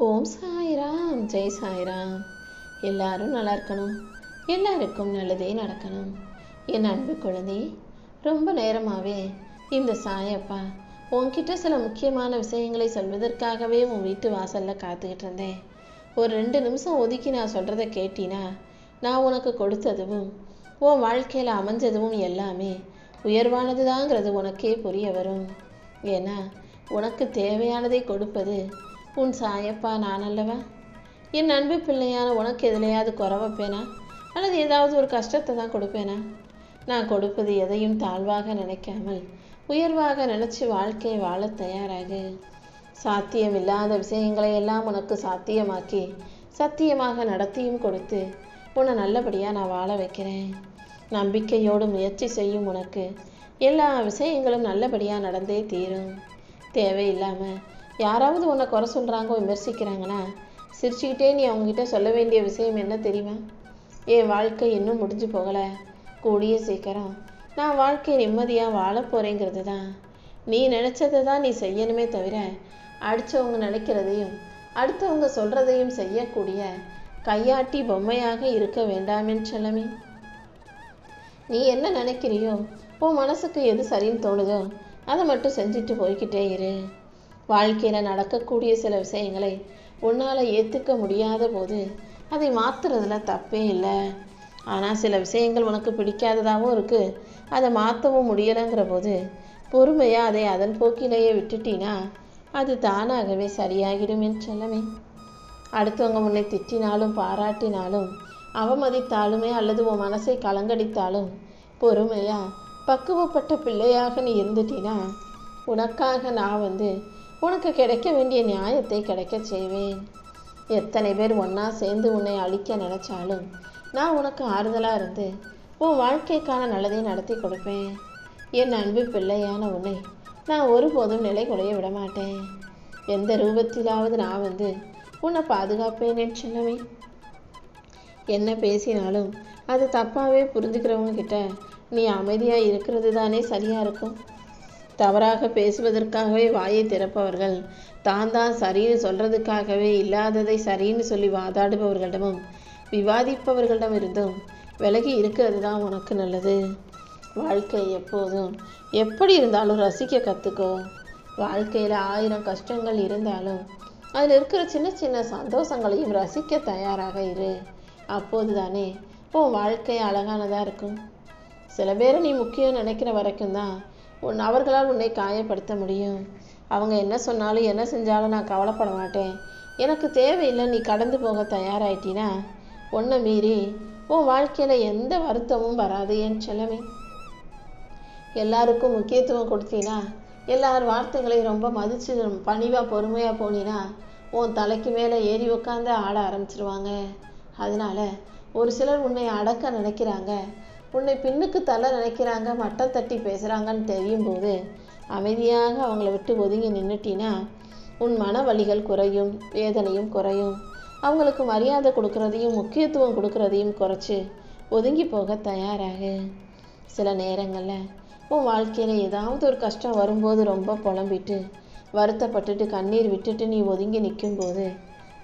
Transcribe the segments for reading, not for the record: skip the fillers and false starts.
ஓம் சாய்ராம், ஜெய் சாய்ராம். எல்லாரும் நல்லா இருக்கணும், எல்லாருக்கும் நல்லதே நடக்கணும். என் அன்பு குழந்தை, ரொம்ப நேரமாகவே இந்த சாயப்பா உன்கிட்ட சில முக்கியமான விஷயங்களை சொல்வதற்காகவே உன் வீட்டு வாசலில் காத்துக்கிட்டு இருந்தேன். ஒரு 2 நிமிஷம் ஒதுக்கி நான் சொல்கிறத கேட்டினா, நான் உனக்கு கொடுத்ததும் உன் வாழ்க்கையில் அமைஞ்சதும் எல்லாமே உயர்வானது தாங்கிறது உனக்கே புரிய வரும். ஏன்னா உனக்கு தேவையானதை கொடுப்பது உன் சாயப்பா நான் அல்லவா? என் அன்பு பிள்ளையான உனக்கு எதுலையாவது குறை வைப்பேனா, அல்லது ஏதாவது ஒரு கஷ்டத்தை தான் கொடுப்பேனா? நான் கொடுப்பது எதையும் தாழ்வாக நினைக்காமல் உயர்வாக நினச்சி வாழ்க்கையை வாழ தயாராகு. சாத்தியம் இல்லாத விஷயங்களை எல்லாம் உனக்கு சாத்தியமாக்கி சத்தியமாக நடத்தியும் கொடுத்து உன்னை நல்லபடியாக நான் வாழ வைக்கிறேன். நம்பிக்கையோடு முயற்சி செய்யும் உனக்கு எல்லா விஷயங்களும் நல்லபடியாக நடந்தே தீரும். தேவையில்லாமல் யாராவது உன்னை குறை சொல்கிறாங்க, விமர்சிக்கிறாங்கன்னா சிரிச்சுக்கிட்டே நீ அவங்ககிட்ட சொல்ல வேண்டிய விஷயம் என்ன தெரியுமா? என் வாழ்க்கை இன்னும் முடிஞ்சு போகலை, கூடிய சீக்கிரம் நான் வாழ்க்கை நிம்மதியாக வாழ போகிறேங்கிறது தான். நீ நினச்சதை தான் நீ செய்யணுமே தவிர அடித்தவங்க நினைக்கிறதையும் அடுத்தவங்க சொல்கிறதையும் செய்யக்கூடிய கையாட்டி பொம்மையாக இருக்க வேண்டாமேன்னு சொல்லமே. நீ என்ன நினைக்கிறியோ, உன் மனசுக்கு எது சரின்னு தோணுதோ அதை மட்டும் செஞ்சுட்டு போய்கிட்டே இரு. வாழ்க்கையில் நடக்கக்கூடிய சில விஷயங்களை உன்னால் ஏற்றுக்க முடியாத போது அதை மாற்றுறதுல தப்பே இல்லை. ஆனால் சில விஷயங்கள் உனக்கு பிடிக்காததாகவும் இருக்குது, அதை மாற்றவும் முடியலைங்கிற போது பொறுமையாக அதை அதன் போக்கிலேயே விட்டுட்டினா அது தானாகவே சரியாகிடும் என்று சொல்லமே. அடுத்தவங்க முன்னை திட்டினாலும் பாராட்டினாலும் அவமதித்தாலுமே அல்லது உன் மனசை கலங்கடித்தாலும் பொறுமையாக பக்குவப்பட்ட பிள்ளையாக நீ இருந்துட்டினா உனக்காக நான் உனக்கு கிடைக்க வேண்டிய நியாயத்தை கிடைக்க செய்வேன். எத்தனை பேர் ஒன்றா சேர்ந்து உன்னை அழிக்க நினச்சாலும் நான் உனக்கு ஆறுதலாக இருந்து உன் வாழ்க்கைக்கான நல்லதை நடத்தி கொடுப்பேன். என் அன்பு பிள்ளையான உன்னை நான் ஒருபோதும் நிலை குலைய விட மாட்டேன். எந்த ரூபத்திலாவது நான் உன்னை பாதுகாப்பேன்னு சொல்லவே. என்ன பேசினாலும் அது தப்பாகவே புரிஞ்சுக்கிறவங்க கிட்ட நீ அமைதியாக இருக்கிறது தானே சரியாக இருக்கும். தவறாக பேசுவதற்காகவே வாயை திறப்பவர்கள் தான் சரின்னு சொல்கிறதுக்காகவே இல்லாததை சரின்னு சொல்லி வாதாடுபவர்களிடமும் விவாதிப்பவர்களிடம் இருந்தும் விலகி இருக்கிறது தான் உனக்கு நல்லது. வாழ்க்கை எப்போதும் எப்படி இருந்தாலும் ரசிக்க கற்றுக்கோ. வாழ்க்கையில் 1000 கஷ்டங்கள் இருந்தாலும் அதில் இருக்கிற சின்ன சின்ன சந்தோஷங்களையும் ரசிக்க தயாராக இரு. அப்போது தானே உன் வாழ்க்கை அழகானதாக இருக்கும். சில பேரை நீ முக்கியம் நினைக்கிற வரைக்கும் தான் அவர்களால் உன்னை காயப்படுத்த முடியும். அவங்க என்ன சொன்னாலும் என்ன செஞ்சாலும் நான் கவலைப்பட மாட்டேன், எனக்கு தேவையில்லை, நீ கடந்து போக தயாராயிட்டினா உன்னை மீறி உன் வாழ்க்கையில் எந்த வருத்தமும் வராது என் செல்லமே. எல்லாருக்கும் முக்கியத்துவம் கொடுத்தீனா, எல்லார் வார்த்தைகளையும் ரொம்ப மதித்து பணிவாக பொறுமையாக போனீனா உன் தலைக்கு மேலே ஏறி உட்காந்து ஆட ஆரம்பிச்சிருவாங்க. அதனால ஒரு சிலர் உன்னை அடக்க நினைக்கிறாங்க, உன்னை பின்னுக்கு தள்ள நினைக்கிறாங்க, மட்டம் தட்டி பேசுகிறாங்கன்னு தெரியும் போது அமைதியாக அவங்கள விட்டு ஒதுங்கி நின்றுட்டினா உன் மன வலிகள் குறையும், வேதனையும் குறையும். அவங்களுக்கு மரியாதை கொடுக்குறதையும் முக்கியத்துவம் கொடுக்குறதையும் குறைச்சி ஒதுங்கி போக தயாராக. சில நேரங்களில் உன் வாழ்க்கையில் ஏதாவது ஒரு கஷ்டம் வரும்போது ரொம்ப புலம்பிட்டு வருத்தப்பட்டுட்டு கண்ணீர் விட்டுட்டு நீ ஒதுங்கி நிற்கும்போது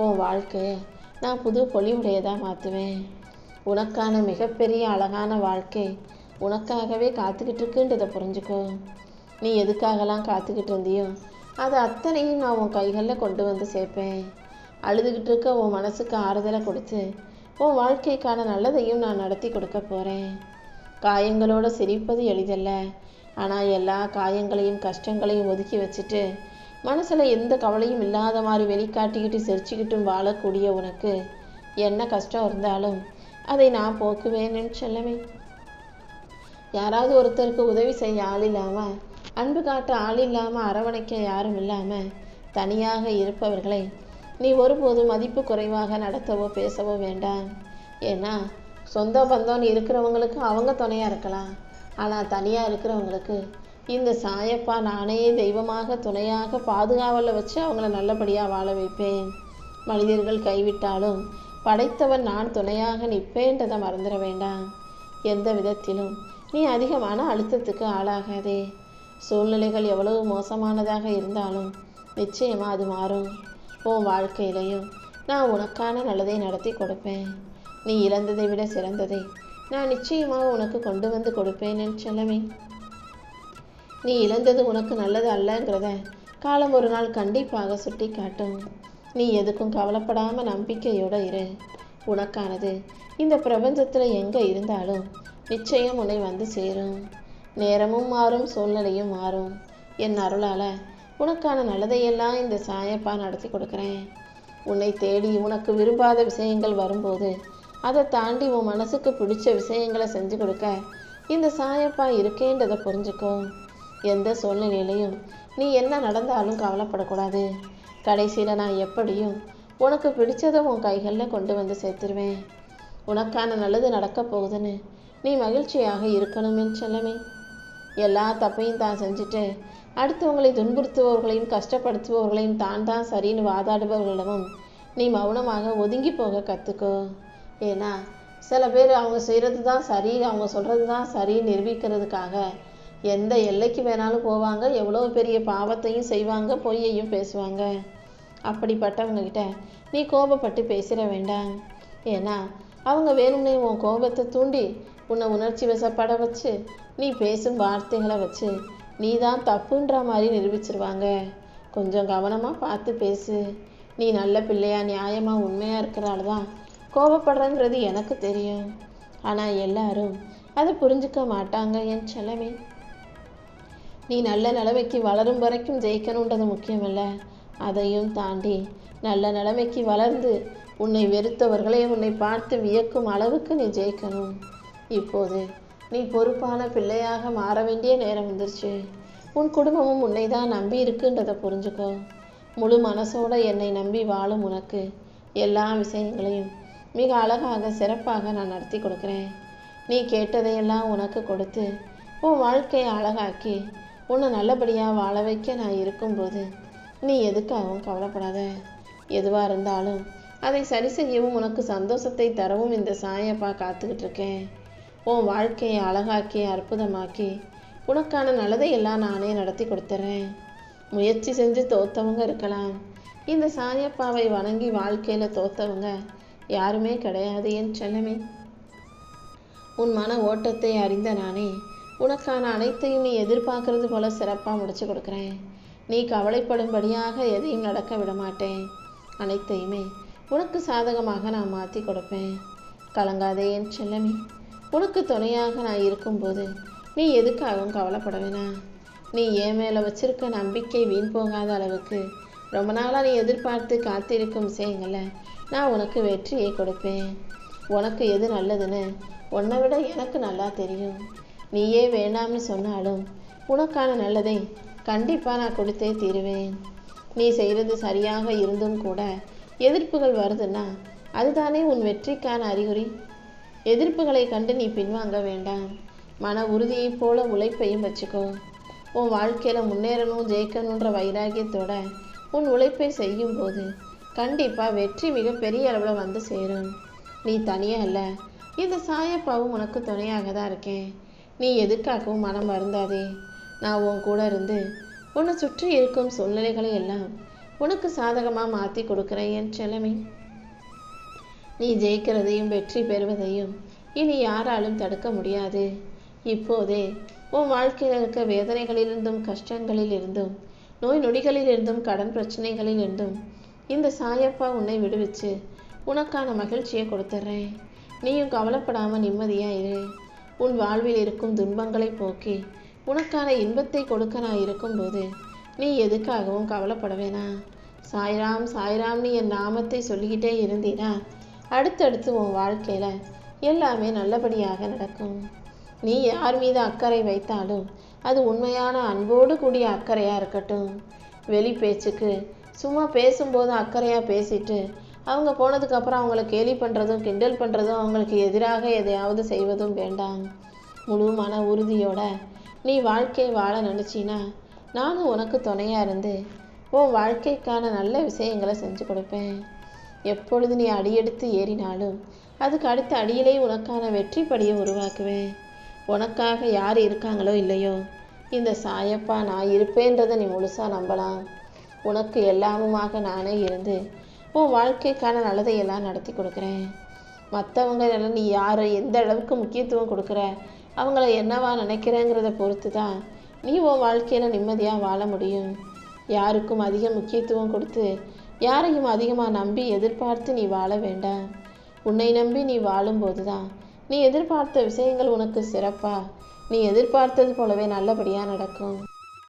உன் வாழ்க்கையை நான் புது பொலிவுடையதாக மாற்றுவேன். உனக்கான மிகப்பெரிய அழகான வாழ்க்கை உனக்காகவே காத்துக்கிட்டு இருக்குன்றதை புரிஞ்சுக்கோ. நீ எதுக்காகலாம் காத்துக்கிட்டு இருந்தியோ அது அத்தனையும் நான் உன் கைகளில் கொண்டு சேர்ப்பேன். அழுதுகிட்டு இருக்க உன் மனசுக்கு ஆறுதலை கொடுத்து உன் வாழ்க்கைக்கான நல்லதையும் நான் நடத்தி கொடுக்க போகிறேன். காயங்களோடு சிரிப்பது எளிதல்ல, ஆனால் எல்லா காயங்களையும் கஷ்டங்களையும் ஒதுக்கி வச்சுட்டு மனசில் எந்த கவலையும் இல்லாத மாதிரி வெளிக்காட்டிக்கிட்டு சிரிச்சுக்கிட்டும் வாழக்கூடிய உனக்கு என்ன கஷ்டம் இருந்தாலும் அதை நான் போக்குவேன்னு சொல்லவே. யாராவது ஒருத்தருக்கு உதவி செய்ய ஆள் இல்லாமல், அன்பு காட்ட ஆள் இல்லாமல், அரவணைக்க யாரும் இல்லாமல் தனியாக இருப்பவர்களை நீ ஒருபோதும் மதிப்பு குறைவாக நடத்தவோ பேசவோ வேண்டாம். ஏன்னா சொந்த பந்தம்னு இருக்கிறவங்களுக்கு அவங்க துணையாக இருக்கலாம், ஆனால் தனியாக இருக்கிறவங்களுக்கு இந்த சாயப்பா நானே தெய்வமாக துணையாக பாதுகாவலில் வச்சு அவங்கள நல்லபடியாக வாழ வைப்பேன். மனிதர்கள் கைவிட்டாலும் படைத்தவன் நான் துணையாக நிற்பேன்றதை மறந்துட வேண்டாம். எந்த விதத்திலும் நீ அதிகமான அழுத்தத்துக்கு ஆளாகாதே. சூழ்நிலைகள் எவ்வளவு மோசமானதாக இருந்தாலும் நிச்சயமாக அது மாறும். உன் வாழ்க்கையிலையும் நான் உனக்கான நல்லதை நடத்தி கொடுப்பேன். நீ இழந்ததை விட சிறந்ததை நான் நிச்சயமாக உனக்கு கொண்டு வந்து கொடுப்பேன் என் செல்லமே. நீ இழந்தது உனக்கு நல்லது அல்லங்கிறத காலம் ஒரு நாள் கண்டிப்பாக சுட்டி காட்டும். நீ எதுக்கும் கவலைப்படாமல் நம்பிக்கையோடு இரு. உனக்கானது இந்த பிரபஞ்சத்தில் எங்கே இருந்தாலும் நிச்சயம் உன்னை வந்து சேரும். நேரமும் மாறும், சூழ்நிலையும் மாறும். என் அருளால் உனக்கான நல்லதையெல்லாம் இந்த சாயப்பா நடத்தி கொடுக்குறேன். உன்னை தேடி உனக்கு விரும்பாத விஷயங்கள் வரும்போது அதை தாண்டி உன் மனசுக்கு பிடிச்ச விஷயங்களை செஞ்சு கொடுக்க இந்த சாயப்பா இருக்கேன்றதை புரிஞ்சுக்கோ. எந்த சூழ்நிலையிலையும் நீ என்ன நடந்தாலும் கவலைப்படக்கூடாது. கடைசியில் நான் எப்படியும் உனக்கு பிடிச்சதை உன் கைகளில் கொண்டு வந்து சேர்த்துருவேன். உனக்கான நல்லது நடக்க போகுதுன்னு நீ மகிழ்ச்சியாக இருக்கணும் என் செல்லமே. எல்லா தப்பையும் தான் செஞ்சுட்டு அடுத்தவங்களை துன்புறுத்துபவர்களையும் கஷ்டப்படுத்துபவர்களையும் தான் சரின்னு வாதாடுபவர்களிடமும் நீ மௌனமாக ஒதுங்கி போக கற்றுக்கோ. ஏன்னா சில பேர் அவங்க செய்கிறது தான் சரி, அவங்க சொல்கிறது தான் சரி நிரூபிக்கிறதுக்காக எந்த எல்லைக்கு வேணாலும் போவாங்க. எவ்வளோ பெரிய பாவத்தையும் செய்வாங்க, பொய்யையும் பேசுவாங்க. அப்படிப்பட்டவங்ககிட்ட நீ கோபப்பட்டு பேசிட வேண்டாம். ஏன்னா அவங்க வேணும்னே உன் கோபத்தை தூண்டி உன்னை உணர்ச்சி வசப்பட வச்சு நீ பேசும் வார்த்தைகளை வச்சு நீ தான் தப்புன்ற மாதிரி நிரூபிச்சிருவாங்க. கொஞ்சம் கவனமாக பார்த்து பேசு. நீ நல்ல பிள்ளையா நியாயமாக உண்மையாக இருக்கிறாள் தான் கோபப்படுறங்கிறது எனக்கு தெரியும். ஆனால் எல்லாரும் அதை புரிஞ்சுக்க மாட்டாங்க என் செல்லமே. நீ நல்ல நிலைமைக்கு வளரும் வரைக்கும் ஜெயிக்கணுன்றது முக்கியமல்ல. அதையும் தாண்டி நல்ல நிலைமைக்கு வளர்ந்து உன்னை வெறுத்தவர்களே உன்னை பார்த்து வியக்கும் அளவுக்கு நீ ஜெயிக்கணும். இப்போது நீ பொறுப்பான பிள்ளையாக மாற வேண்டிய நேரம் வந்துருச்சு. உன் குடும்பமும் உன்னை தான் நம்பி இருக்குன்றதை புரிஞ்சுக்கோ. முழு மனசோட என்னை நம்பி வாழும் உனக்கு எல்லா விஷயங்களையும் மிக அழகாக சிறப்பாக நான் நடத்தி கொடுக்குறேன். நீ கேட்டதையெல்லாம் உனக்கு கொடுத்து உன் வாழ்க்கையை அழகாக்கி உன்னை நல்லபடியாக வாழ வைக்க நான் இருக்கும்போது நீ எதுக்காகவும் கவலைப்படாத. எதுவாக இருந்தாலும் அதை சரி செய்யவும் உனக்கு சந்தோஷத்தை தரவும் இந்த சாயப்பா காத்துக்கிட்டு இருக்கேன். உன் வாழ்க்கையை அழகாக்கி அற்புதமாக்கி உனக்கான நல்லதையெல்லாம் நானே நடத்தி கொடுத்துட்றேன். முயற்சி செஞ்சு தோத்தவங்க இருக்கலாம். இந்த சாயப்பாவை வணங்கி வாழ்க்கையில் தோத்தவங்க யாருமே கிடையாது என் செல்லமே. உன் மன ஓட்டத்தை அறிந்த நானே உனக்கான அனைத்தையும் நீ எதிர்பார்க்கறது போல சிறப்பாக முடிச்சு கொடுக்குறேன். நீ கவலைப்படும்படியாக எதையும் நடக்க விட மாட்டேன். அனைத்தையுமே உனக்கு சாதகமாக நான் மாற்றி கொடுப்பேன். கலங்காதே என் செல்லமே. உனக்கு துணையாக நான் இருக்கும்போது நீ எதுக்காகவும் கவலைப்பட வேணாம். நீ என் மேலே வச்சிருக்க நம்பிக்கை வீண் போகாத அளவுக்கு ரொம்ப நாளாக நீ எதிர்பார்த்து காத்திருக்கும் விஷயங்களை நான் உனக்கு வெற்றியை கொடுப்பேன். உனக்கு எது நல்லதுன்னு உன்னை விட எனக்கு நல்லா தெரியும். நீயே வேண்டாம்னு சொன்னாலும் உனக்கான நல்லதை கண்டிப்பாக நான் கொடுத்தே தீருவேன். நீ செய்கிறது சரியாக இருந்தும் கூட எதிர்ப்புகள் வருதுன்னா அதுதானே உன் வெற்றிக்கான அறிகுறி. எதிர்ப்புகளை கண்டு நீ பின்வாங்க வேண்டாம். மன உறுதியைப் போல உழைப்பையும் வச்சுக்கோ. உன் வாழ்க்கையில் முன்னேறணும் ஜெயிக்கணுன்ற வைராகியத்தோட உன் உழைப்பை செய்யும்போது கண்டிப்பாக வெற்றி மிகப்பெரிய அளவில் வந்து சேரும். நீ தனியாக இல்லை, இந்த சாயப்பாவும் உனக்கு துணையாக தான் இருக்கேன். நீ எதுக்காகவும் மனம் வருந்தாதே. நான் உன் கூட இருந்து உன்னை சுற்றி இருக்கும் சூழ்நிலைகளை எல்லாம் உனக்கு சாதகமாக மாற்றி கொடுக்குறேன் என் செல்லமே. நீ ஜெயிக்கிறதையும் வெற்றி பெறுவதையும் இனி யாராலும் தடுக்க முடியாது. இப்போதே உன் வாழ்க்கையில் இருக்க வேதனைகளிலிருந்தும் கஷ்டங்களிலிருந்தும் நோய் நொடிகளிலிருந்தும் கடன் பிரச்சனைகளிலிருந்தும் இந்த சாயப்பா உன்னை விடுவிச்சு உனக்கான மகிழ்ச்சியை கொடுத்துட்றேன். நீயும் கவலைப்படாமல் நிம்மதியாக இரு. உன் வாழ்வில் இருக்கும் துன்பங்களை போக்கி உனக்கான இன்பத்தை கொடுக்க நான் இருக்கும்போது நீ எதுக்காகவும் கவலைப்பட வேணாம். சாய்ராம் சாய்ராம்னு என் நாமத்தை சொல்லிக்கிட்டே இருந்தீனா அடுத்தடுத்து உன் வாழ்க்கையில் எல்லாமே நல்லபடியாக நடக்கும். நீ யார் மீது அக்கறை வைத்தாலும் அது உண்மையான அன்போடு கூடிய அக்கறையாக இருக்கட்டும். வெளி பேச்சுக்கு சும்மா பேசும்போது அக்கறையாக பேசிட்டு அவங்க போனதுக்கப்புறம் அவங்கள கேலி பண்ணுறதும் கிண்டல் பண்ணுறதும் அவங்களுக்கு எதிராக எதையாவது செய்வதும் வேண்டாம். முழு மன உறுதியோட நீ வாழ்க்கை வாழ நினச்சின்னா நானும் உனக்கு துணையாக இருந்து உன் வாழ்க்கைக்கான நல்ல விஷயங்களை செஞ்சு கொடுப்பேன். எப்பொழுது நீ அடியெடுத்து ஏறினாலும் அதுக்கு அடுத்த அடியிலே உனக்கான வெற்றி படியை உருவாக்குவேன். உனக்காக யார் இருக்காங்களோ இல்லையோ இந்த சாயப்பா நான் இருப்பேன்றதை நீ முழுசாக நம்பலாம். உனக்கு எல்லாமுமாக நானே இருந்து உன் வாழ்க்கைக்கான நல்லதையெல்லாம் நடத்தி கொடுக்குறேன். மற்றவங்க நீ யார், எந்த அளவுக்கு முக்கியத்துவம் கொடுக்குற, அவங்கள என்னவா நினைக்கிறேங்கிறத பொறுத்து தான் நீ உன் வாழ்க்கையில் நிம்மதியாக வாழ முடியும். யாருக்கும் அதிக முக்கியத்துவம் கொடுத்து யாரையும் அதிகமாக நம்பி எதிர்பார்த்து நீ வாழ வேண்டாம். உன்னை நம்பி நீ வாழும்போது தான் நீ எதிர்பார்த்த விஷயங்கள் உனக்கு சிறப்பாக, நீ எதிர்பார்த்தது போலவே நல்லபடியாக நடக்கும்.